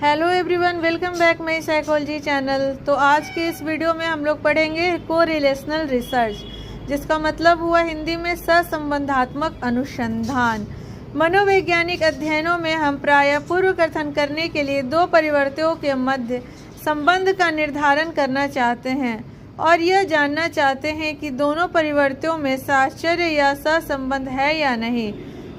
Hello everyone, welcome back my psychology channel. तो आज के इस वीडियो में हम लोग पढ़ेंगे कोरिलेशनल रिसर्च, जिसका मतलब हुआ हिंदी में सहसंबंधात्मक अनुसंधान। मनोवैज्ञानिक अध्ययनों में हम प्रायः पूर्व कथन करने के लिए दो परिवर्तनों के मध्य संबंध का निर्धारण करना चाहते हैं और यह जानना चाहते हैं कि दोनों परिवर्तनों में साहचर्य या सहसंबंध है या नहीं।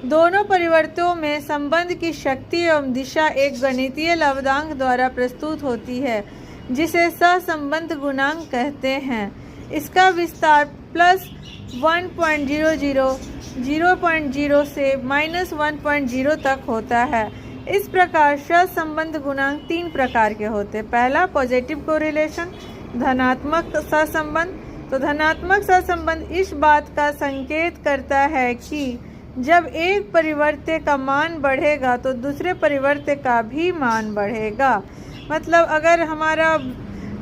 दोनों परिवर्तनों में संबंध की शक्ति एवं दिशा एक गणितीय लवदांक द्वारा प्रस्तुत होती है, जिसे सहसंबंध गुणांक कहते हैं। इसका विस्तार +1.00, 0.0 से -1.0 तक होता है। इस प्रकार सहसंबंध गुणांक तीन प्रकार के होते हैं। पहला, पॉजिटिव कोरिलेशन, धनात्मक सहसंबंध। तो धनात्मक सहसंबंध इस बात का संकेत करता है कि जब एक परिवर्त्य का मान बढ़ेगा तो दूसरे परिवर्त्य का भी मान बढ़ेगा। मतलब अगर हमारा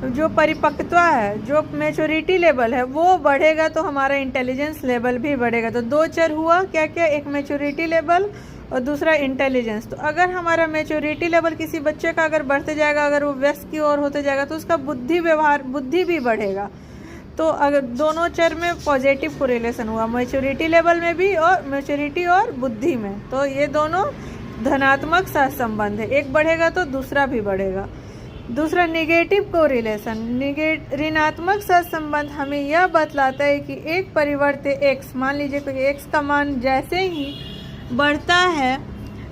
जो परिपक्वता है, जो मैच्योरिटी लेवल है, वो बढ़ेगा तो हमारा इंटेलिजेंस लेवल भी बढ़ेगा। तो दो चर हुआ क्या क्या, एक मैच्योरिटी लेवल और दूसरा इंटेलिजेंस। तो अगर हमारा मैच्योरिटी लेवल किसी बच्चे का अगर बढ़ते जाएगा, अगर वो वयस्क की ओर होते जाएगा, तो उसका बुद्धि भी बढ़ेगा। तो अगर दोनों चर में पॉजिटिव कोरिलेशन हुआ, मैच्योरिटी लेवल में भी और मैच्योरिटी और बुद्धि में, तो ये दोनों धनात्मक सहसंबंध है। एक बढ़ेगा तो दूसरा भी बढ़ेगा। दूसरा, निगेटिव कोरिलेशन, ऋणात्मक सहसंबंध हमें यह बतलाता है कि एक परिवर्त्य x, मान लीजिए कोई x का मान जैसे ही बढ़ता है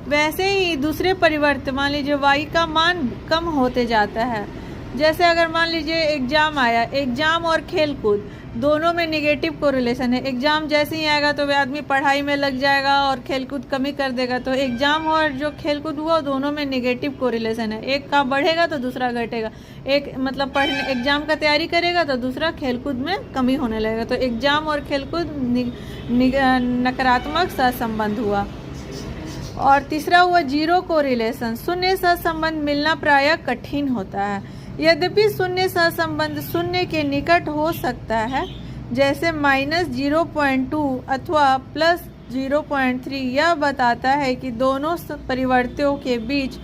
वैसे ही दूसरे परिवर्त्य, मान लीजिए y का मान कम होते जाता है। जैसे अगर मान लीजिए एग्ज़ाम आया, एग्ज़ाम और खेलकूद दोनों में निगेटिव कोरिलेशन है। एग्ज़ाम जैसे ही आएगा तो वह आदमी पढ़ाई में लग जाएगा और खेलकूद कमी कर देगा। तो एग्ज़ाम और जो खेलकूद हुआ दोनों में निगेटिव कोरिलेशन है। एक का बढ़ेगा तो दूसरा घटेगा। एक मतलब पढ़ने एग्ज़ाम का तैयारी करेगा तो दूसरा खेलकूद में कमी होने लगेगा। तो एग्ज़ाम और खेलकूद नकारात्मक सहसंबंध हुआ। और तीसरा हुआ जीरो कोरिलेशन, शून्य सहसंबंध मिलना प्रायः कठिन होता है। यद्यपि शून्य सहसंबंध शून्य के निकट हो सकता है, जैसे -0.2 अथवा +0.3। यह बताता है कि दोनों परिवर्त्यों के बीच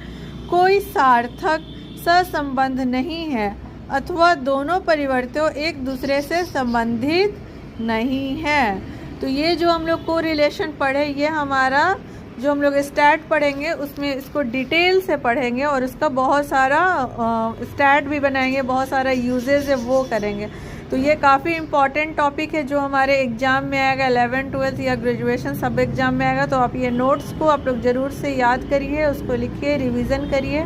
कोई सार्थक सहसंबंध नहीं है अथवा दोनों परिवर्त्यों एक दूसरे से संबंधित नहीं है। तो ये जो हम लोग कोरिलेशन पढ़े, ये हमारा जो हम लोग स्टैट पढ़ेंगे उसमें इसको डिटेल से पढ़ेंगे और इसका बहुत सारा स्टैट भी बनाएंगे, बहुत सारा यूजेज है वो करेंगे। तो ये काफ़ी इम्पॉर्टेंट टॉपिक है जो हमारे एग्ज़ाम में आएगा, 11th 12th या ग्रेजुएशन सब एग्ज़ाम में आएगा। तो आप ये नोट्स को आप लोग ज़रूर से याद करिए, उसको लिखिए, रिवीजन करिए।